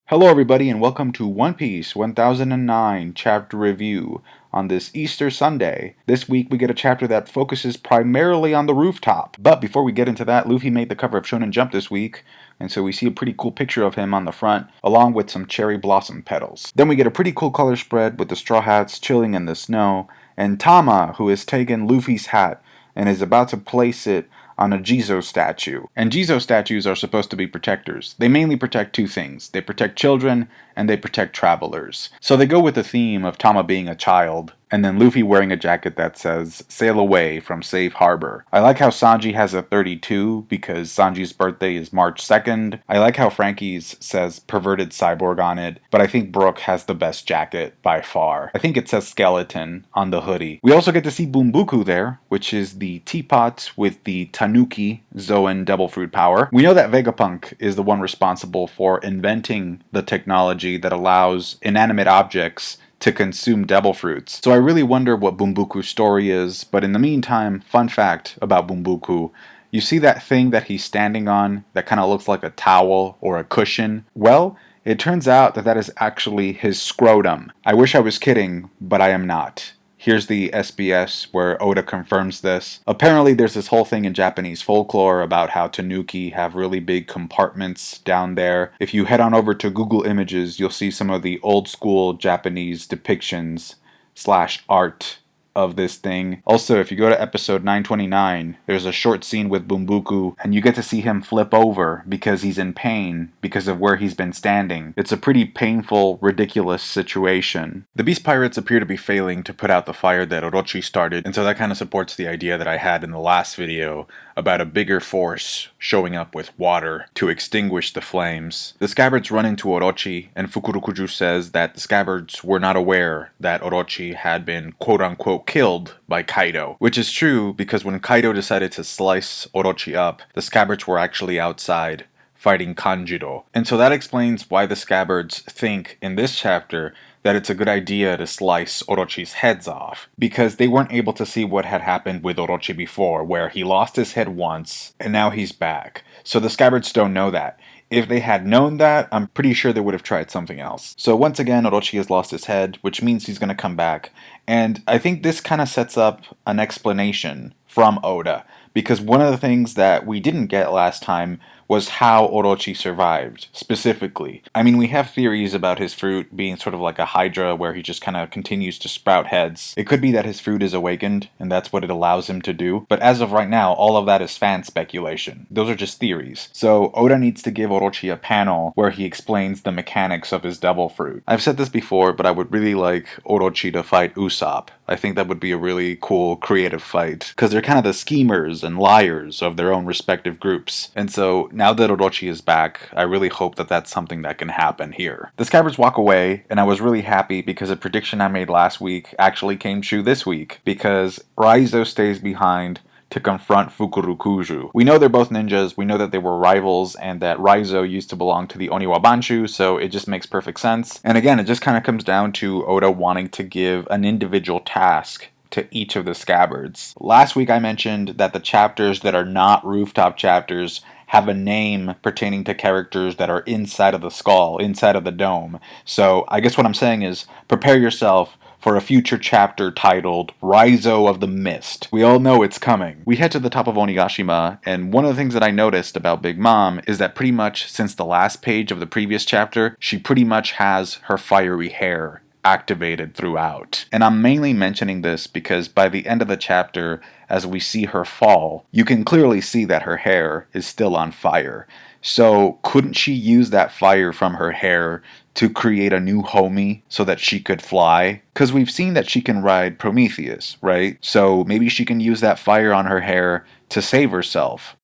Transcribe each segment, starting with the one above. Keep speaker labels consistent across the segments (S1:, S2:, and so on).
S1: Hello everybody and welcome to One Piece 1009 chapter review on this Easter Sunday. This week we get a chapter that focuses primarily on the rooftop. But before we get into that, Luffy made the cover of Shonen Jump this week, and so we see a pretty cool picture of him on the front, along with some cherry blossom petals. Then we get a pretty cool color spread with the Straw Hats chilling in the snow, and Tama, who has taken Luffy's hat and is about to place it on a Jizo statue. And Jizo statues are supposed to be protectors. They mainly protect two things. They protect children and they protect travelers. So they go with the theme of Tama being a child, and then Luffy wearing a jacket that says, "Sail away from safe harbor." I like how Sanji has a 32 because Sanji's birthday is March 2nd. I like how Frankie's says perverted cyborg on it, but I think Brook has the best jacket by far. I think it says skeleton on the hoodie. We also get to see Bumbuku there, which is the teapot with the Tanuki Zoan Devil Fruit power. We know that Vegapunk is the one responsible for inventing the technology that allows inanimate objects to consume devil fruits. So I really wonder what Bumbuku's story is, but in the meantime, fun fact about Bumbuku, you see that thing that he's standing on that kind of looks like a towel or a cushion? Well, it turns out that that is actually his scrotum. I wish I was kidding, but I am not. Here's the SBS where Oda confirms this. Apparently there's this whole thing in Japanese folklore about how Tanuki have really big compartments down there. If you head on over to Google Images, you'll see some of the old school Japanese depictions / art of this thing. Also, if you go to episode 929, there's a short scene with Bumbuku, and you get to see him flip over because he's in pain because of where he's been standing. It's a pretty painful, ridiculous situation. The Beast Pirates appear to be failing to put out the fire that Orochi started, and so that kind of supports the idea that I had in the last video about a bigger force showing up with water to extinguish the flames. The Scabbards run into Orochi, and Fukurokuju says that the Scabbards were not aware that Orochi had been quote-unquote killed by Kaido, which is true because when Kaido decided to slice Orochi up, the Scabbards were actually outside fighting Kanjiro. And so that explains why the Scabbards think in this chapter that it's a good idea to slice Orochi's heads off, because they weren't able to see what had happened with Orochi before, where he lost his head once and now he's back. So the Scabbards don't know that. If they had known that, I'm pretty sure they would have tried something else. So once again, Orochi has lost his head, which means he's going to come back. And I think this kind of sets up an explanation from Oda, because one of the things that we didn't get last time was how Orochi survived, specifically. I mean, we have theories about his fruit being sort of like a hydra where he just kind of continues to sprout heads. It could be that his fruit is awakened, and that's what it allows him to do. But as of right now, all of that is fan speculation. Those are just theories. So Oda needs to give Orochi a panel where he explains the mechanics of his devil fruit. I've said this before, but I would really like Orochi to fight Usopp. I think that would be a really cool, creative fight, because they're kind of the schemers and liars of their own respective groups. And so now that Orochi is back, I really hope that that's something that can happen here. The Scabbards walk away, and I was really happy because a prediction I made last week actually came true this week, because Raizo stays behind to confront Fukurokuju. We know they're both ninjas, we know that they were rivals, and that Raizo used to belong to the Oniwa Banshu, so it just makes perfect sense. And again, it just kind of comes down to Oda wanting to give an individual task to each of the Scabbards. Last week I mentioned that the chapters that are not rooftop chapters have a name pertaining to characters that are inside of the skull, inside of the dome. So I guess what I'm saying is prepare yourself for a future chapter titled Raizo of the Mist. We all know it's coming. We head to the top of Onigashima, and one of the things that I noticed about Big Mom is that pretty much since the last page of the previous chapter, she pretty much has her fiery hair activated throughout. And I'm mainly mentioning this because by the end of the chapter, as we see her fall, you can clearly see that her hair is still on fire. So couldn't she use that fire from her hair to create a new homie so that she could fly? Because we've seen that she can ride Prometheus, right? So maybe she can use that fire on her hair to save herself.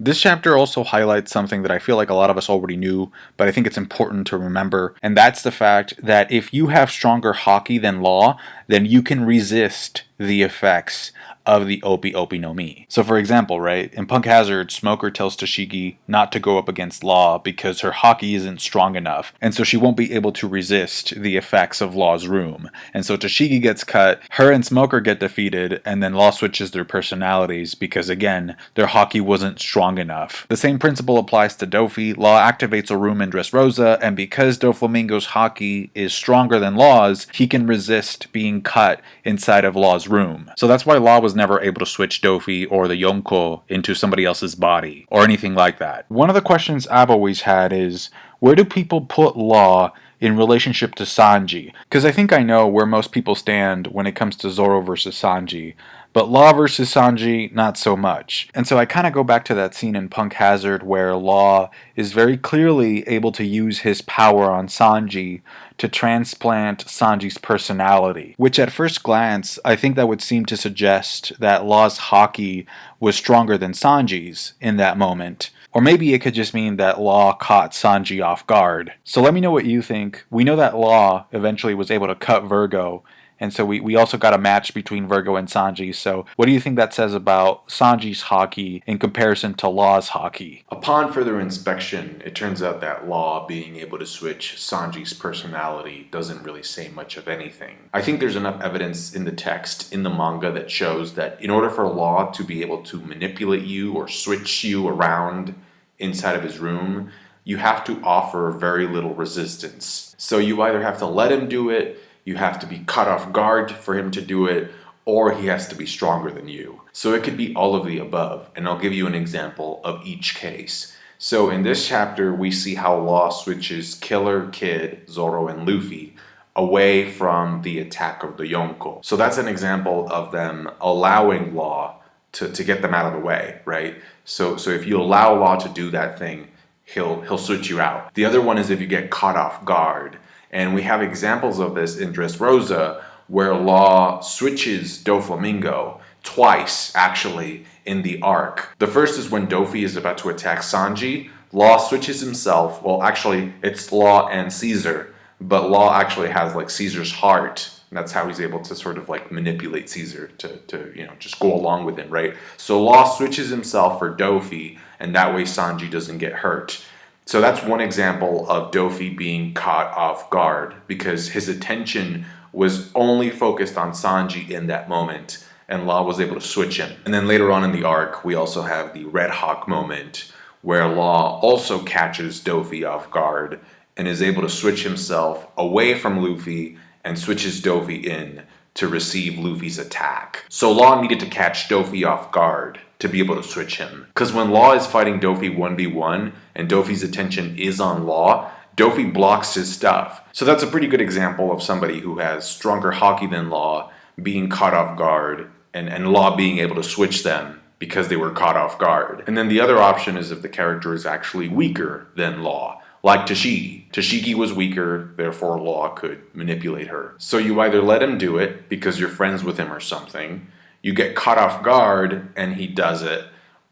S1: This chapter also highlights something that I feel like a lot of us already knew, but I think it's important to remember, and that's the fact that if you have stronger haki than law, then you can resist the effects of the Opi Opi no Mi. So for example, right, in Punk Hazard, Smoker tells Toshigi not to go up against Law because her haki isn't strong enough, and so she won't be able to resist the effects of Law's room. And so Toshigi gets cut, her and Smoker get defeated, and then Law switches their personalities because, again, their haki wasn't strong enough. The same principle applies to Dofi. Law activates a room in Dressrosa, and because Doflamingo's haki is stronger than Law's, he can resist being cut inside of Law's room. So that's why Law was never able to switch Dofi or the Yonko into somebody else's body, or anything like that. One of the questions I've always had is, where do people put Law in relationship to Sanji? Because I think I know where most people stand when it comes to Zoro versus Sanji, but Law versus Sanji, not so much. And so I kind of go back to that scene in Punk Hazard where Law is very clearly able to use his power on Sanji to transplant Sanji's personality, which at first glance, I think that would seem to suggest that Law's haki was stronger than Sanji's in that moment. Or maybe it could just mean that Law caught Sanji off guard. So let me know what you think. We know that Law eventually was able to cut Virgo, and so we also got a match between Virgo and Sanji. So what do you think that says about Sanji's haki in comparison to Law's haki?
S2: Upon further inspection, it turns out that Law being able to switch Sanji's personality doesn't really say much of anything. I think there's enough evidence in the text, in the manga, that shows that in order for Law to be able to manipulate you or switch you around inside of his room, you have to offer very little resistance. So you either have to let him do it, you have to be caught off guard for him to do it, or he has to be stronger than you. So it could be all of the above, and I'll give you an example of each case. So in this chapter, we see how Law switches Killer, Kid, Zoro, and Luffy away from the attack of the Yonko. So that's an example of them allowing Law to get them out of the way, right? So if you allow Law to do that thing, he'll switch you out. The other one is if you get caught off guard. And we have examples of this in Dressrosa, where Law switches Doflamingo twice, actually, in the arc. The first is when Dofi is about to attack Sanji. Law switches himself. Well, actually, it's Law and Caesar, but Law actually has, like, Caesar's heart. And that's how he's able to sort of, like, manipulate Caesar to just go along with him, right? So Law switches himself for Dofi, and that way Sanji doesn't get hurt. So that's one example of Dofi being caught off guard because his attention was only focused on Sanji in that moment, and Law was able to switch him. And then later on in the arc, we also have the Red Hawk moment where Law also catches Dofi off guard and is able to switch himself away from Luffy and switches Dofi in to receive Luffy's attack. So Law needed to catch Dofi off guard to be able to switch him. Because when Law is fighting Dofi 1v1 and Dofi's attention is on Law, Dofi blocks his stuff. So that's a pretty good example of somebody who has stronger haki than Law being caught off guard and Law being able to switch them because they were caught off guard. And then the other option is if the character is actually weaker than Law, like Toshigi. Toshigi was weaker, therefore Law could manipulate her. So you either let him do it because you're friends with him or something, you get caught off guard and he does it,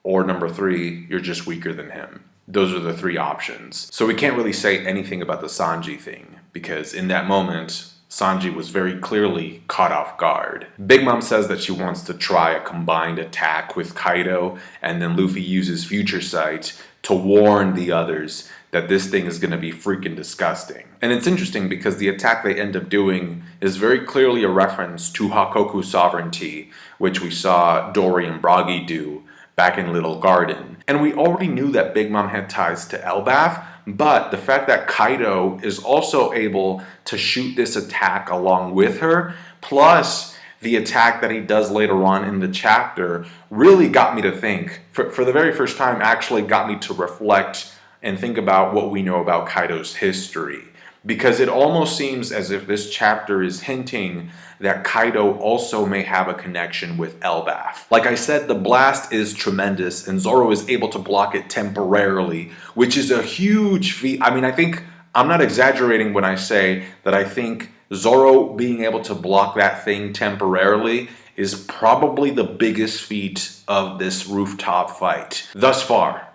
S2: or number 3, you're just weaker than him. Those are the 3 options. So we can't really say anything about the Sanji thing, because in that moment, Sanji was very clearly caught off guard. Big Mom says that she wants to try a combined attack with Kaido, and then Luffy uses Future Sight to warn the others that this thing is going to be freaking disgusting. And it's interesting because the attack they end up doing is very clearly a reference to Hakoku sovereignty, which we saw Dory and Bragi do back in Little Garden. And we already knew that Big Mom had ties to Elbaf, but the fact that Kaido is also able to shoot this attack along with her, plus the attack that he does later on in the chapter, really got me to think, for the very first time, actually got me to reflect and think about what we know about Kaido's history. Because it almost seems as if this chapter is hinting that Kaido also may have a connection with Elbaf. Like I said, the blast is tremendous, and Zoro is able to block it temporarily, which is a huge feat. I mean, I'm not exaggerating when I say that I think Zoro being able to block that thing temporarily is probably the biggest feat of this rooftop fight. Thus far.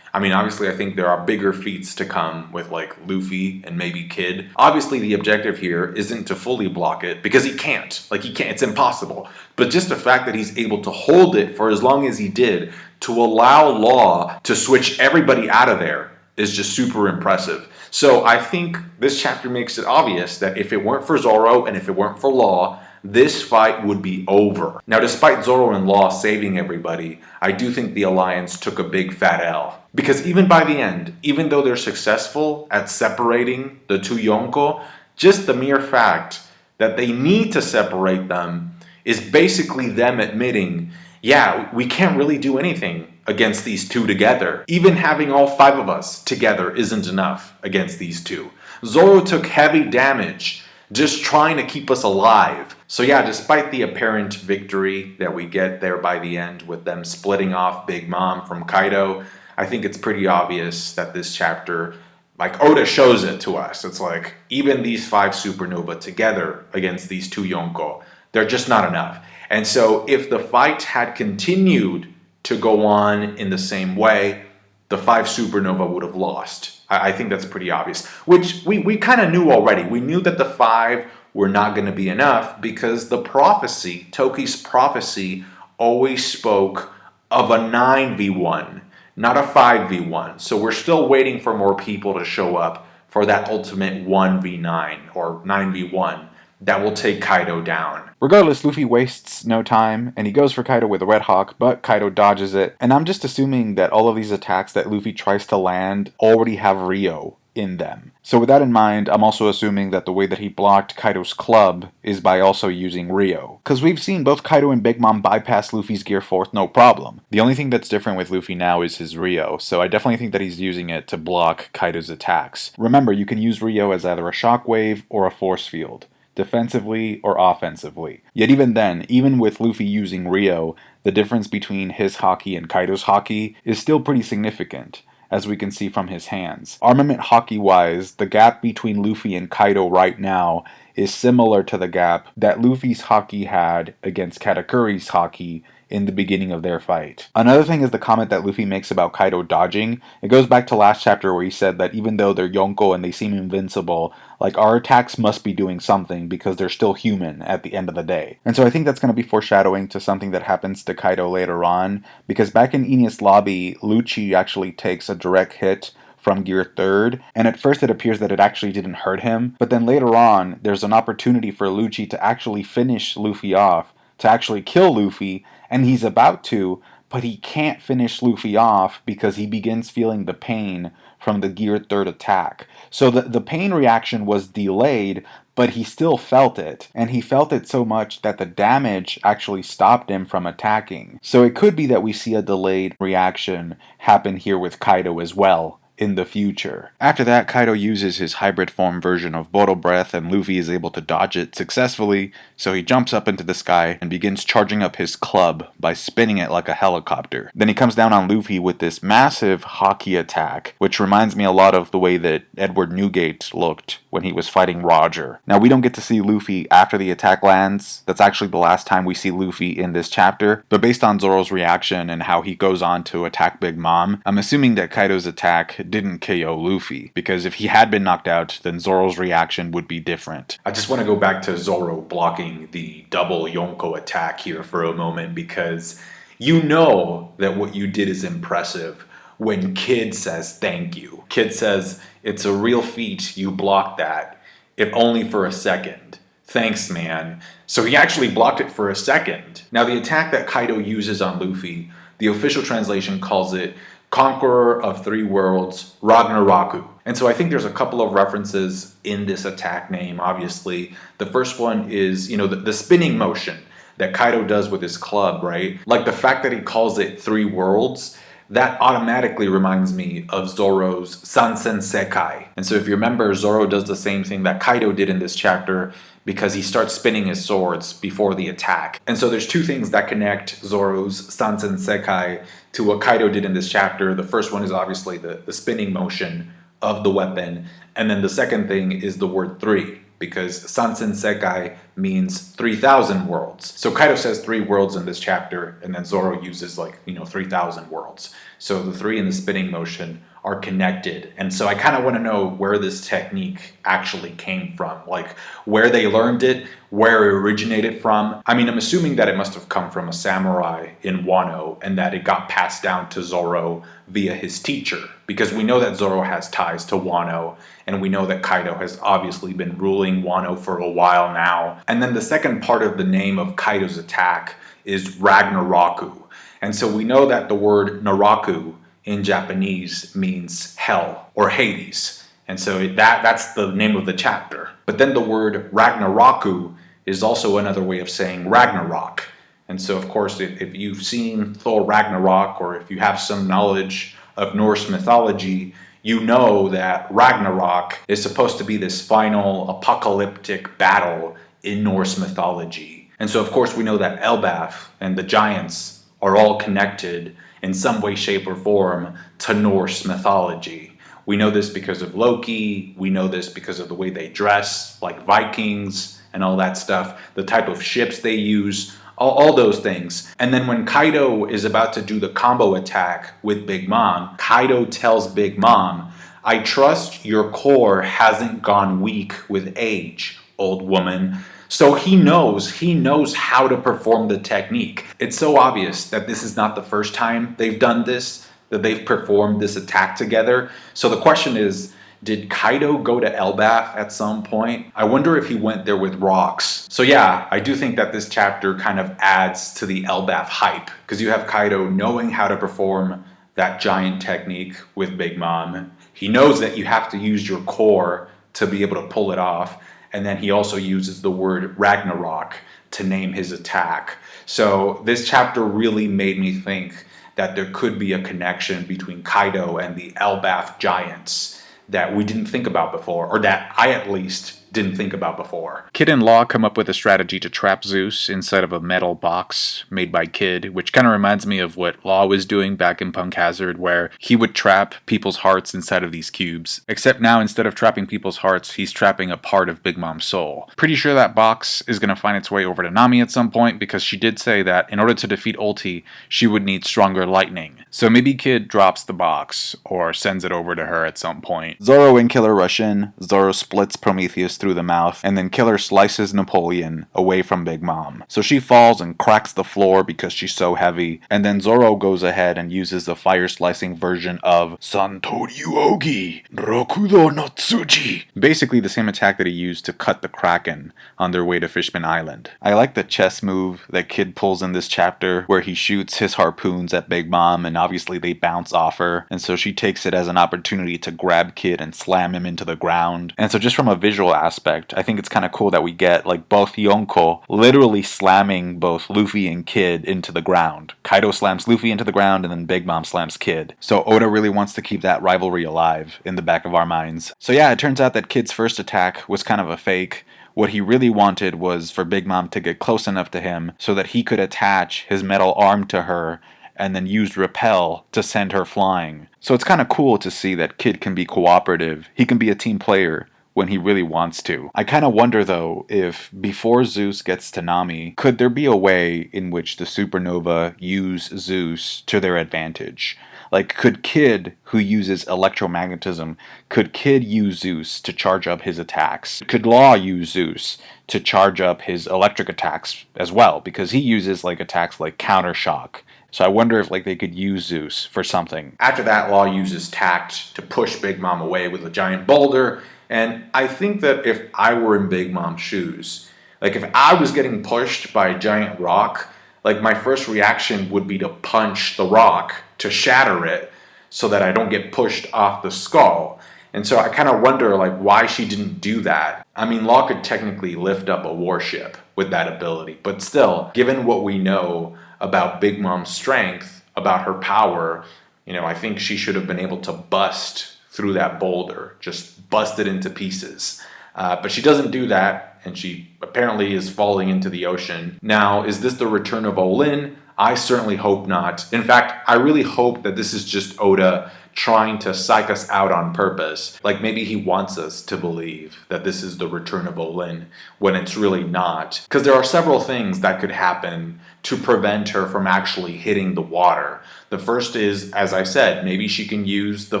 S2: I mean, obviously, I think there are bigger feats to come with like Luffy and maybe Kid. Obviously, the objective here isn't to fully block it because he can't. Like, he can't, it's impossible. But just the fact that he's able to hold it for as long as he did to allow Law to switch everybody out of there is just super impressive. So I think this chapter makes it obvious that if it weren't for Zoro and if it weren't for Law, this fight would be over. Now, despite Zoro and Law saving everybody, I do think the Alliance took a big fat L. Because even by the end, even though they're successful at separating the two Yonko, just the mere fact that they need to separate them is basically them admitting, yeah, we can't really do anything against these two together. Even having all 5 of us together isn't enough against these two. Zoro took heavy damage just trying to keep us alive. So yeah, despite the apparent victory that we get there by the end with them splitting off Big Mom from Kaido, I think it's pretty obvious that this chapter, like Oda shows it to us. It's like, even these 5 Supernova together against these 2 Yonko, they're just not enough. And so if the fight had continued to go on in the same way, the 5 Supernova would have lost. I think that's pretty obvious, which we kind of knew already. We knew that the 5 were not going to be enough because the prophecy, Toki's prophecy, always spoke of a 9v1, not a 5v1. So we're still waiting for more people to show up for that ultimate 1v9 or 9v1 that will take Kaido down.
S1: Regardless, Luffy wastes no time, and he goes for Kaido with a Red Hawk, but Kaido dodges it. And I'm just assuming that all of these attacks that Luffy tries to land already have Rio in them. So with that in mind, I'm also assuming that the way that he blocked Kaido's club is by also using Rio. Because we've seen both Kaido and Big Mom bypass Luffy's Gear 4 no problem. The only thing that's different with Luffy now is his Rio, so I definitely think that he's using it to block Kaido's attacks. Remember, you can use Rio as either a shockwave or a force field, defensively or offensively. Yet even then, even with Luffy using Rio, the difference between his Haki and Kaido's Haki is still pretty significant, as we can see from his hands. Armament Haki-wise, the gap between Luffy and Kaido right now is similar to the gap that Luffy's Haki had against Katakuri's Haki in the beginning of their fight. Another thing is the comment that Luffy makes about Kaido dodging. It goes back to last chapter where he said that even though they're Yonko and they seem invincible, like, our attacks must be doing something because they're still human at the end of the day. And so I think that's going to be foreshadowing to something that happens to Kaido later on, because back in Enies Lobby, Lucci actually takes a direct hit from Gear 3rd, and at first it appears that it actually didn't hurt him, but then later on, there's an opportunity for Lucci to actually finish Luffy off, to actually kill Luffy, and he's about to, but he can't finish Luffy off because he begins feeling the pain from the Gear 3rd attack. So the pain reaction was delayed, but he still felt it, and he felt it so much that the damage actually stopped him from attacking. So it could be that we see a delayed reaction happen here with Kaido as well in the future. After that, Kaido uses his hybrid form version of Bottle Breath, and Luffy is able to dodge it successfully, so he jumps up into the sky and begins charging up his club by spinning it like a helicopter. Then he comes down on Luffy with this massive Haki attack, which reminds me a lot of the way that Edward Newgate looked when he was fighting Roger. Now, we don't get to see Luffy after the attack lands. That's actually the last time we see Luffy in this chapter, but based on Zoro's reaction and how he goes on to attack Big Mom, I'm assuming that Kaido's attack didn't KO Luffy, because if he had been knocked out, then Zoro's reaction would be different.
S2: I just want to go back to Zoro blocking the double Yonko attack here for a moment, because you know that what you did is impressive when Kid says thank you. Kid says, it's a real feat you blocked that, if only for a second. Thanks, man. So he actually blocked it for a second. Now, the attack that Kaido uses on Luffy, the official translation calls it Conqueror of 3 Worlds, RAGNAROK. And so I think there's a couple of references in this attack name, obviously. The first one is, the spinning motion that Kaido does with his club, right? Like the fact that he calls it 3 Worlds, that automatically reminds me of Zoro's Sansen Sekai. And so if you remember, Zoro does the same thing that Kaido did in this chapter, because he starts spinning his swords before the attack. And so there's 2 things that connect Zoro's Sansen Sekai to what Kaido did in this chapter. The first one is obviously the spinning motion of the weapon, and then the second thing is the word 3, because Sansen Sekai means 3,000 worlds. So Kaido says 3 worlds in this chapter, and then Zoro uses 3,000 worlds. So the 3 in the spinning motion are connected. And so I kind of want to know where this technique actually came from, like where they learned it, where it originated from. I mean, I'm assuming that it must have come from a samurai in Wano and that it got passed down to Zoro via his teacher, because we know that Zoro has ties to Wano, and we know that Kaido has obviously been ruling Wano for a while now. And then the second part of the name of Kaido's attack is RAGNAROKU. And so we know that the word Naraku in Japanese means hell or Hades. And so that's the name of the chapter. But then the word Ragnaroku is also another way of saying Ragnarok. And so, of course, if you've seen Thor Ragnarok, or if you have some knowledge of Norse mythology, you know that Ragnarok is supposed to be this final apocalyptic battle in Norse mythology. And so, of course, we know that Elbaf and the giants are all connected in some way, shape, or form to Norse mythology. We know this because of Loki. We know this because of the way they dress, like Vikings and all that stuff, the type of ships they use, all those things. And then when Kaido is about to do the combo attack with Big Mom, Kaido tells Big Mom, "I trust your core hasn't gone weak with age, old woman." So he knows how to perform the technique. It's so obvious that this is not the first time they've done this, that they've performed this attack together. So the question is, did Kaido go to Elbaf at some point? I wonder if he went there with rocks. So yeah, I do think that this chapter kind of adds to the Elbaf hype, because you have Kaido knowing how to perform that giant technique with Big Mom. He knows that you have to use your core to be able to pull it off. And then he also uses the word Ragnarok to name his attack. So this chapter really made me think that there could be a connection between Kaido and the Elbaf giants that we didn't think about before, or that I at least didn't think about before.
S1: Kid and Law come up with a strategy to trap Zeus inside of a metal box made by Kid, which kind of reminds me of what Law was doing back in Punk Hazard, where he would trap people's hearts inside of these cubes. Except now, instead of trapping people's hearts, he's trapping a part of Big Mom's soul. Pretty sure that box is going to find its way over to Nami at some point, because she did say that in order to defeat Ulti, she would need stronger lightning. So maybe Kid drops the box, or sends it over to her at some point. Zoro and Killer rush in. Zoro splits Prometheus through the mouth, and then Killer slices Napoleon away from Big Mom. So she falls and cracks the floor because she's so heavy, and then Zoro goes ahead and uses the fire slicing version of Santoryuogi Rokudo no Tsuji. Basically the same attack that he used to cut the Kraken on their way to Fishman Island. I like the chess move that Kid pulls in this chapter, where he shoots his harpoons at Big Mom, and obviously they bounce off her, and so she takes it as an opportunity to grab Kid and slam him into the ground. And so just from a visual aspect, I think it's kind of cool that we get like both Yonko literally slamming both Luffy and Kid into the ground. Kaido slams Luffy into the ground, and then Big Mom slams Kid. So Oda really wants to keep that rivalry alive in the back of our minds. So yeah, it turns out that Kid's first attack was kind of a fake. What he really wanted was for Big Mom to get close enough to him so that he could attach his metal arm to her and then used repel to send her flying. So it's kind of cool to see that Kid can be cooperative. He can be a team player when he really wants to. I kind of wonder though, if before Zeus gets to Nami, could there be a way in which the Supernova use Zeus to their advantage? Like, could Kid, who uses electromagnetism, could Kid use Zeus to charge up his attacks? Could Law use Zeus to charge up his electric attacks as well? Because he uses like attacks like counter shock. So I wonder if like they could use Zeus for something.
S2: After that, Law uses tact to push Big Mom away with a giant boulder. And I think that if I were in Big Mom's shoes, like if I was getting pushed by a giant rock, like my first reaction would be to punch the rock to shatter it so that I don't get pushed off the skull. And so I kind of wonder like why she didn't do that. I mean, Law could technically lift up a warship with that ability, but still, given what we know about Big Mom's strength, about her power, I think she should have been able to bust through that boulder, just bust it into pieces. But she doesn't do that, and she apparently is falling into the ocean. Now, is this the return of Olin? I certainly hope not. In fact, I really hope that this is just Oda trying to psych us out on purpose. Like maybe he wants us to believe that this is the return of Olin when it's really not. Because there are several things that could happen to prevent her from actually hitting the water. The first is, as I said, maybe she can use the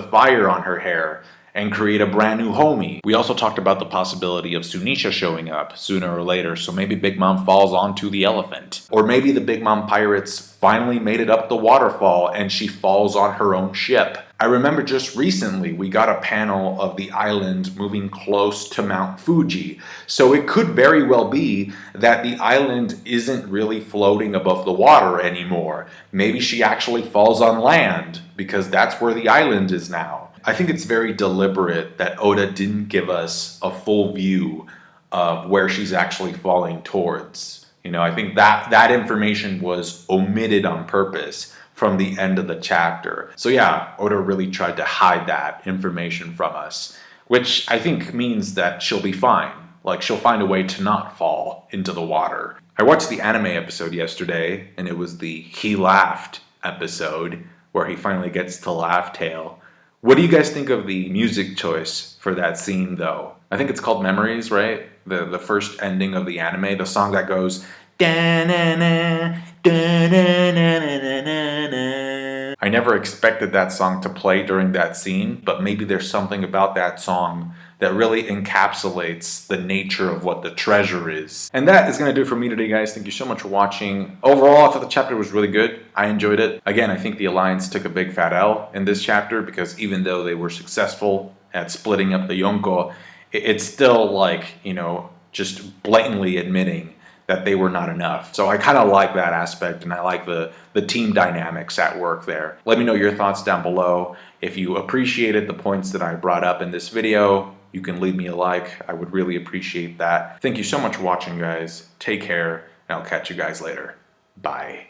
S2: fire on her hair and create a brand new homie. We also talked about the possibility of Sunisha showing up sooner or later, so maybe Big Mom falls onto the elephant. Or maybe the Big Mom pirates finally made it up the waterfall and she falls on her own ship. I remember just recently we got a panel of the island moving close to Mount Fuji, so it could very well be that the island isn't really floating above the water anymore. Maybe she actually falls on land, because that's where the island is now. I think it's very deliberate that Oda didn't give us a full view of where she's actually falling towards. I think that information was omitted on purpose from the end of the chapter. So yeah, Oda really tried to hide that information from us, which I think means that she'll be fine. Like, she'll find a way to not fall into the water. I watched the anime episode yesterday, and it was the He Laughed episode, where he finally gets to Laugh Tale. What do you guys think of the music choice for that scene, though? I think it's called Memories, right? The first ending of the anime, the song that goes da-na-na, da-na-na-na-na-na. I never expected that song to play during that scene, but maybe there's something about that song that really encapsulates the nature of what the treasure is. And that is going to do it for me today, guys. Thank you so much for watching. Overall, I thought the chapter was really good. I enjoyed it. Again, I think the Alliance took a big fat L in this chapter, because even though they were successful at splitting up the Yonko, it's still like, just blatantly admitting that they were not enough. So I kind of like that aspect, and I like the team dynamics at work there. Let me know your thoughts down below. If you appreciated the points that I brought up in this video, you can leave me a like. I would really appreciate that. Thank you so much for watching, guys. Take care, and I'll catch you guys later. Bye.